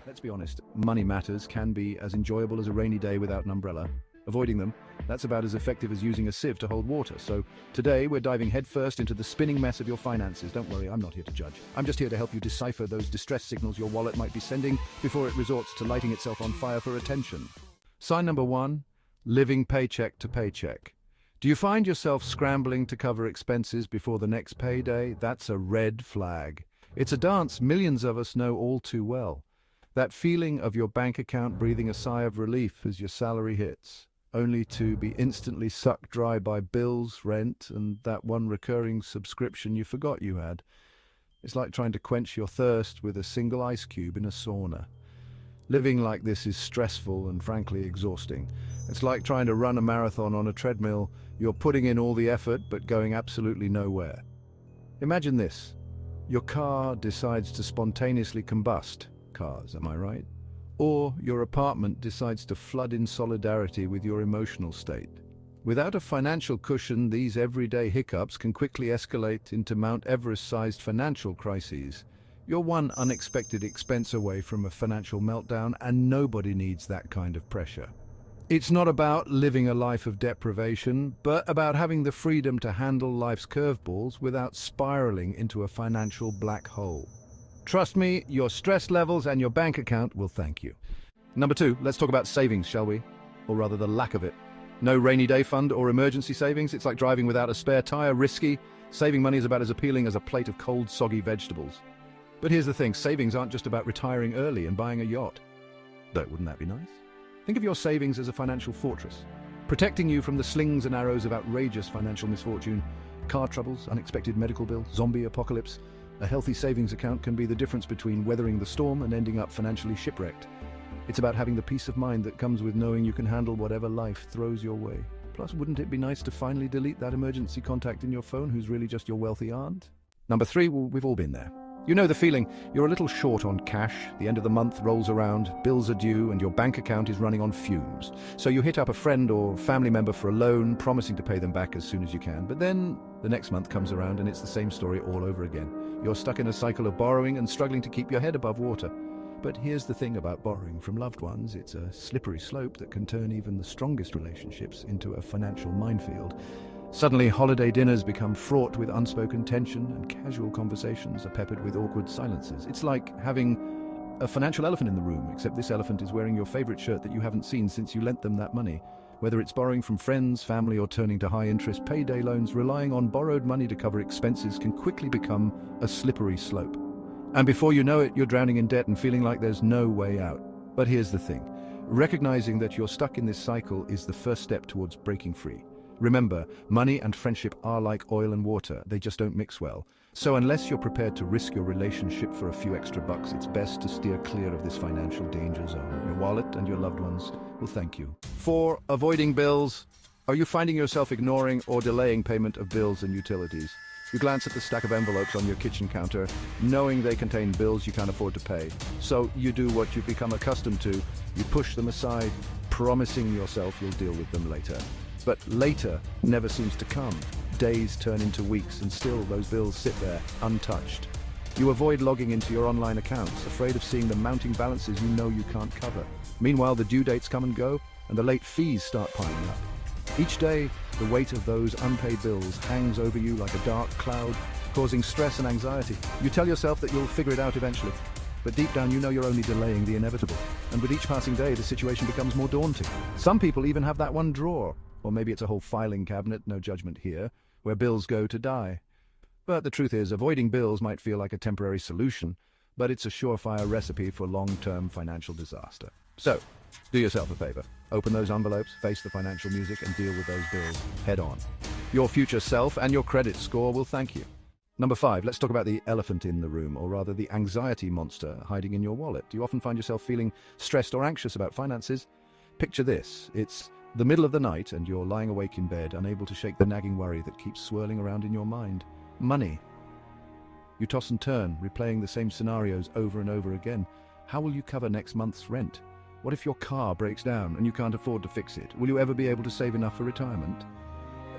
Let's be honest, money matters can be as enjoyable as a rainy day without an umbrella. Avoiding them, that's about as effective as using a sieve to hold water. So today we're diving headfirst into the spinning mess of your finances. Don't worry, I'm not here to judge. I'm just here to help you decipher those distress signals your wallet might be sending before it resorts to lighting itself on fire for attention. Sign number one, living paycheck to paycheck. Do you find yourself scrambling to cover expenses before the next payday? That's a red flag. It's a dance millions of us know all too well. That feeling of your bank account breathing a sigh of relief as your salary hits, only to be instantly sucked dry by bills, rent, and that one recurring subscription you forgot you had. It's like trying to quench your thirst with a single ice cube in a sauna. Living like this is stressful and frankly exhausting. It's like trying to run a marathon on a treadmill. You're putting in all the effort but going absolutely nowhere. Imagine this. Your car decides to spontaneously combust. Cars, am I right? Or your apartment decides to flood in solidarity with your emotional state. Without a financial cushion, these everyday hiccups can quickly escalate into Mount Everest-sized financial crises. You're one unexpected expense away from a financial meltdown, and nobody needs that kind of pressure. It's not about living a life of deprivation, but about having the freedom to handle life's curveballs without spiraling into a financial black hole. Trust me, your stress levels and your bank account will thank you. Number two, let's talk about savings, shall we? Or rather, the lack of it. No rainy day fund or emergency savings. It's like driving without a spare tire, risky. Saving money is about as appealing as a plate of cold, soggy vegetables. But here's the thing, savings aren't just about retiring early and buying a yacht. Though, wouldn't that be nice? Think of your savings as a financial fortress, protecting you from the slings and arrows of outrageous financial misfortune, car troubles, unexpected medical bill, zombie apocalypse. A healthy savings account can be the difference between weathering the storm and ending up financially shipwrecked. It's about having the peace of mind that comes with knowing you can handle whatever life throws your way. Plus, wouldn't it be nice to finally delete that emergency contact in your phone who's really just your wealthy aunt? Number three, well, we've all been there. You know the feeling, you're a little short on cash, the end of the month rolls around, bills are due, and your bank account is running on fumes. So you hit up a friend or family member for a loan, promising to pay them back as soon as you can. But then the next month comes around and it's the same story all over again. You're stuck in a cycle of borrowing and struggling to keep your head above water. But here's the thing about borrowing from loved ones, it's a slippery slope that can turn even the strongest relationships into a financial minefield. Suddenly, holiday dinners become fraught with unspoken tension and casual conversations are peppered with awkward silences. It's like having a financial elephant in the room, except this elephant is wearing your favorite shirt that you haven't seen since you lent them that money. Whether it's borrowing from friends, family, or turning to high-interest payday loans, relying on borrowed money to cover expenses can quickly become a slippery slope. And before you know it, you're drowning in debt and feeling like there's no way out. But here's the thing. Recognizing that you're stuck in this cycle is the first step towards breaking free. Remember, money and friendship are like oil and water, they just don't mix well. So unless you're prepared to risk your relationship for a few extra bucks, it's best to steer clear of this financial danger zone. Your wallet and your loved ones will thank you. 4. Avoiding bills. Are you finding yourself ignoring or delaying payment of bills and utilities? You glance at the stack of envelopes on your kitchen counter, knowing they contain bills you can't afford to pay. So you do what you've become accustomed to. You push them aside, promising yourself you'll deal with them later. But later never seems to come. Days turn into weeks and still those bills sit there, untouched. You avoid logging into your online accounts, afraid of seeing the mounting balances you know you can't cover. Meanwhile, the due dates come and go, and the late fees start piling up. Each day, the weight of those unpaid bills hangs over you like a dark cloud, causing stress and anxiety. You tell yourself that you'll figure it out eventually. But deep down, you know you're only delaying the inevitable. And with each passing day, the situation becomes more daunting. Some people even have that one drawer. Or maybe it's a whole filing cabinet, no judgment here, where bills go to die. But the truth is, avoiding bills might feel like a temporary solution, but it's a surefire recipe for long-term financial disaster. So, do yourself a favor. Open those envelopes, face the financial music, and deal with those bills head on. Your future self and your credit score will thank you. Number 5, let's talk about the elephant in the room, or rather the anxiety monster hiding in your wallet. Do you often find yourself feeling stressed or anxious about finances? Picture this. It's the middle of the night and you're lying awake in bed, unable to shake the nagging worry that keeps swirling around in your mind. Money. You toss and turn, replaying the same scenarios over and over again. How will you cover next month's rent? What if your car breaks down and you can't afford to fix it? Will you ever be able to save enough for retirement?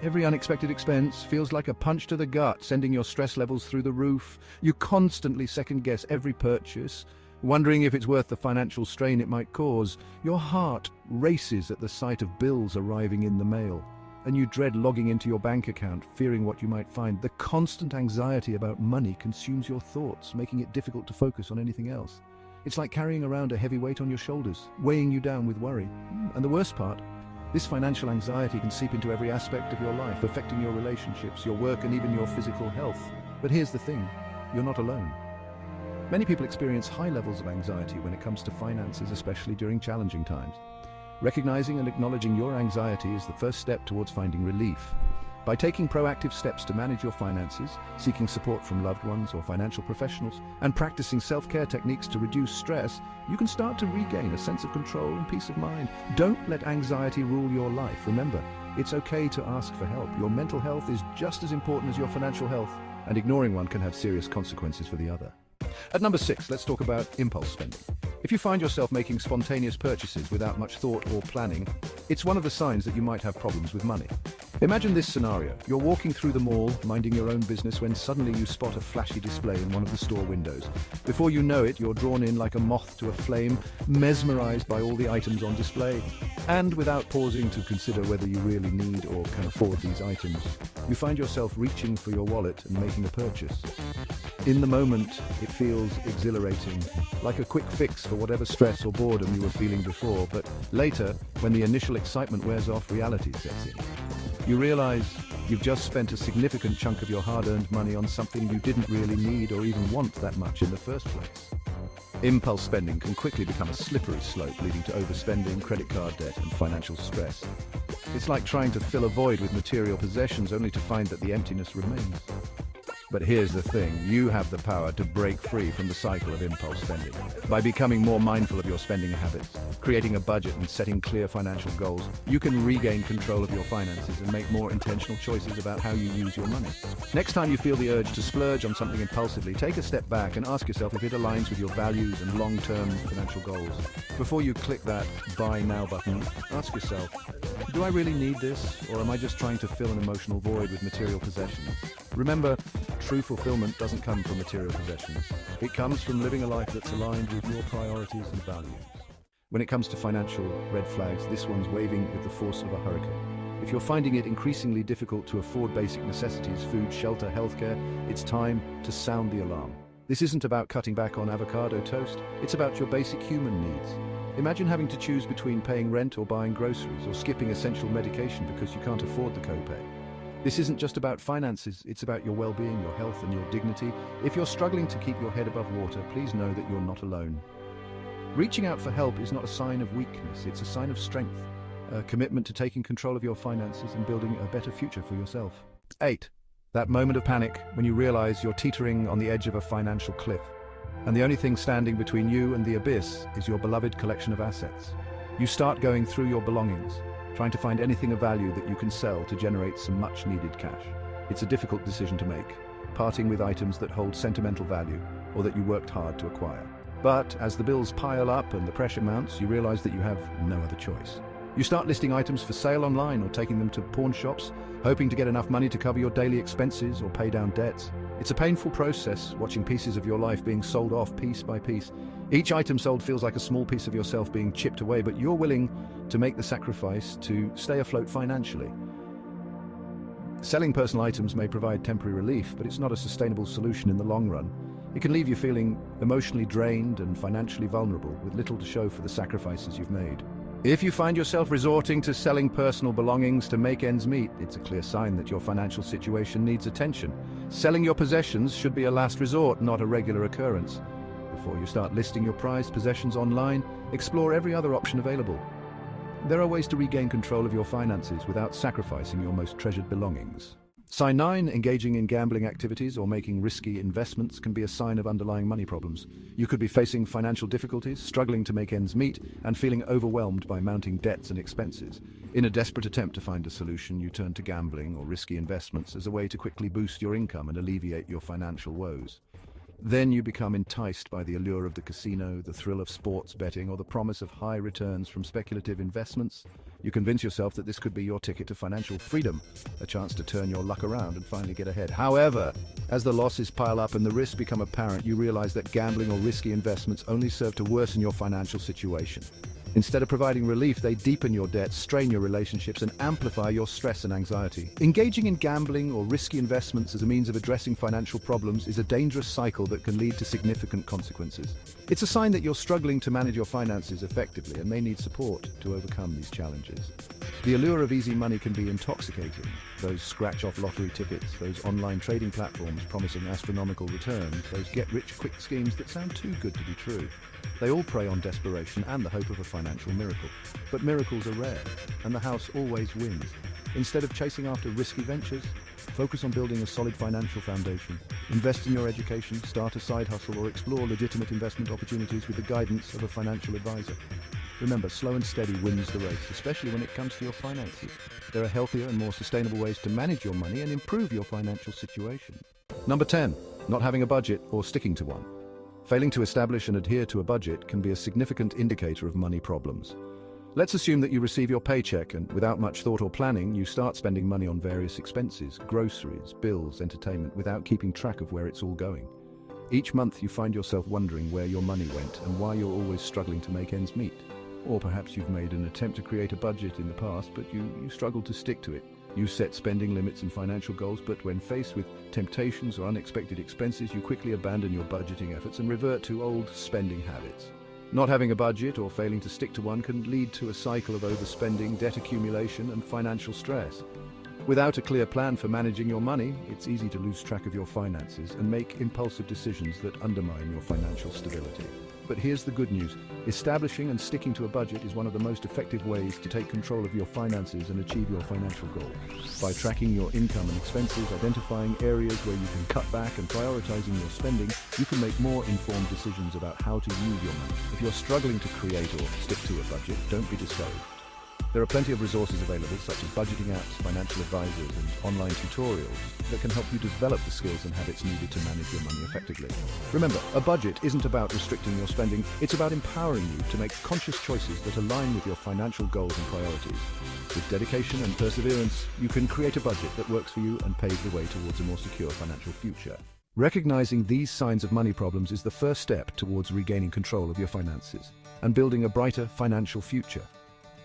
Every unexpected expense feels like a punch to the gut, sending your stress levels through the roof. You constantly second-guess every purchase, wondering if it's worth the financial strain it might cause. Your heart races at the sight of bills arriving in the mail, and you dread logging into your bank account, fearing what you might find. The constant anxiety about money consumes your thoughts, making it difficult to focus on anything else. It's like carrying around a heavy weight on your shoulders, weighing you down with worry. And the worst part, this financial anxiety can seep into every aspect of your life, affecting your relationships, your work, and even your physical health. But here's the thing, you're not alone. Many people experience high levels of anxiety when it comes to finances, especially during challenging times. Recognizing and acknowledging your anxiety is the first step towards finding relief. By taking proactive steps to manage your finances, seeking support from loved ones or financial professionals, and practicing self-care techniques to reduce stress, you can start to regain a sense of control and peace of mind. Don't let anxiety rule your life. Remember, it's okay to ask for help. Your mental health is just as important as your financial health, and ignoring one can have serious consequences for the other. At number 6, let's talk about impulse spending. If you find yourself making spontaneous purchases without much thought or planning, it's one of the signs that you might have problems with money. Imagine this scenario. You're walking through the mall, minding your own business, when suddenly you spot a flashy display in one of the store windows. Before you know it, you're drawn in like a moth to a flame, mesmerized by all the items on display. And without pausing to consider whether you really need or can afford these items, you find yourself reaching for your wallet and making a purchase. In the moment, it feels exhilarating, like a quick fix for whatever stress or boredom you were feeling before, but later, when the initial excitement wears off, reality sets in. You realize you've just spent a significant chunk of your hard-earned money on something you didn't really need or even want that much in the first place. Impulse spending can quickly become a slippery slope, leading to overspending, credit card debt, and financial stress. It's like trying to fill a void with material possessions only to find that the emptiness remains. But here's the thing, you have the power to break free from the cycle of impulse spending. By becoming more mindful of your spending habits, creating a budget and setting clear financial goals, you can regain control of your finances and make more intentional choices about how you use your money. Next time you feel the urge to splurge on something impulsively, take a step back and ask yourself if it aligns with your values and long-term financial goals. Before you click that Buy Now button, ask yourself, do I really need this, or am I just trying to fill an emotional void with material possessions? Remember, true fulfillment doesn't come from material possessions. It comes from living a life that's aligned with your priorities and values. When it comes to financial red flags, this one's waving with the force of a hurricane. If you're finding it increasingly difficult to afford basic necessities, food, shelter, healthcare, it's time to sound the alarm. This isn't about cutting back on avocado toast, it's about your basic human needs. Imagine having to choose between paying rent or buying groceries, or skipping essential medication because you can't afford the copay. This isn't just about finances, it's about your well-being, your health, and your dignity. If you're struggling to keep your head above water, please know that you're not alone. Reaching out for help is not a sign of weakness, it's a sign of strength, a commitment to taking control of your finances and building a better future for yourself. 8. That moment of panic when you realize you're teetering on the edge of a financial cliff, and the only thing standing between you and the abyss is your beloved collection of assets. You start going through your belongings, trying to find anything of value that you can sell to generate some much-needed cash. It's a difficult decision to make, parting with items that hold sentimental value or that you worked hard to acquire. But as the bills pile up and the pressure mounts, you realize that you have no other choice. You start listing items for sale online or taking them to pawn shops, hoping to get enough money to cover your daily expenses or pay down debts. It's a painful process, watching pieces of your life being sold off piece by piece. Each item sold feels like a small piece of yourself being chipped away, but you're willing to make the sacrifice to stay afloat financially. Selling personal items may provide temporary relief, but it's not a sustainable solution in the long run. It can leave you feeling emotionally drained and financially vulnerable, with little to show for the sacrifices you've made. If you find yourself resorting to selling personal belongings to make ends meet, it's a clear sign that your financial situation needs attention. Selling your possessions should be a last resort, not a regular occurrence. Before you start listing your prized possessions online, explore every other option available. There are ways to regain control of your finances without sacrificing your most treasured belongings. Sign 9, engaging in gambling activities or making risky investments can be a sign of underlying money problems. You could be facing financial difficulties, struggling to make ends meet, and feeling overwhelmed by mounting debts and expenses. In a desperate attempt to find a solution, you turn to gambling or risky investments as a way to quickly boost your income and alleviate your financial woes. Then you become enticed by the allure of the casino, the thrill of sports betting, or the promise of high returns from speculative investments. You convince yourself that this could be your ticket to financial freedom, a chance to turn your luck around and finally get ahead. However, as the losses pile up and the risks become apparent, you realize that gambling or risky investments only serve to worsen your financial situation. Instead of providing relief, they deepen your debt, strain your relationships, and amplify your stress and anxiety. Engaging in gambling or risky investments as a means of addressing financial problems is a dangerous cycle that can lead to significant consequences. It's a sign that you're struggling to manage your finances effectively and may need support to overcome these challenges. The allure of easy money can be intoxicating. Those scratch-off lottery tickets, those online trading platforms promising astronomical returns, those get-rich-quick schemes that sound too good to be true. They all prey on desperation and the hope of a financial miracle. But miracles are rare, and the house always wins. Instead of chasing after risky ventures, focus on building a solid financial foundation. Invest in your education, start a side hustle, or explore legitimate investment opportunities with the guidance of a financial advisor. Remember, slow and steady wins the race, especially when it comes to your finances. There are healthier and more sustainable ways to manage your money and improve your financial situation. Number 10, not having a budget or sticking to one. Failing to establish and adhere to a budget can be a significant indicator of money problems. Let's assume that you receive your paycheck and, without much thought or planning, you start spending money on various expenses, groceries, bills, entertainment, without keeping track of where it's all going. Each month you find yourself wondering where your money went and why you're always struggling to make ends meet. Or perhaps you've made an attempt to create a budget in the past, but you struggle to stick to it. You set spending limits and financial goals, but when faced with temptations or unexpected expenses, you quickly abandon your budgeting efforts and revert to old spending habits. Not having a budget or failing to stick to one can lead to a cycle of overspending, debt accumulation, and financial stress. Without a clear plan for managing your money, it's easy to lose track of your finances and make impulsive decisions that undermine your financial stability. But here's the good news. Establishing and sticking to a budget is one of the most effective ways to take control of your finances and achieve your financial goals. By tracking your income and expenses, identifying areas where you can cut back, and prioritizing your spending, you can make more informed decisions about how to use your money. If you're struggling to create or stick to a budget, don't be discouraged. There are plenty of resources available, such as budgeting apps, financial advisors, and online tutorials that can help you develop the skills and habits needed to manage your money effectively. Remember, a budget isn't about restricting your spending, it's about empowering you to make conscious choices that align with your financial goals and priorities. With dedication and perseverance, you can create a budget that works for you and pave the way towards a more secure financial future. Recognizing these signs of money problems is the first step towards regaining control of your finances and building a brighter financial future.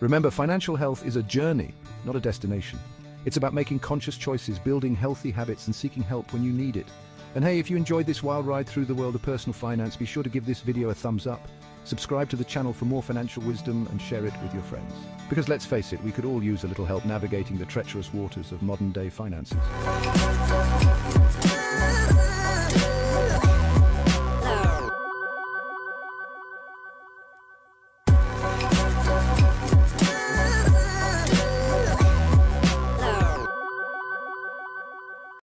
Remember, financial health is a journey, not a destination. It's about making conscious choices, building healthy habits, and seeking help when you need it. And hey, if you enjoyed this wild ride through the world of personal finance, be sure to give this video a thumbs up, subscribe to the channel for more financial wisdom, and share it with your friends. Because let's face it, we could all use a little help navigating the treacherous waters of modern-day finances.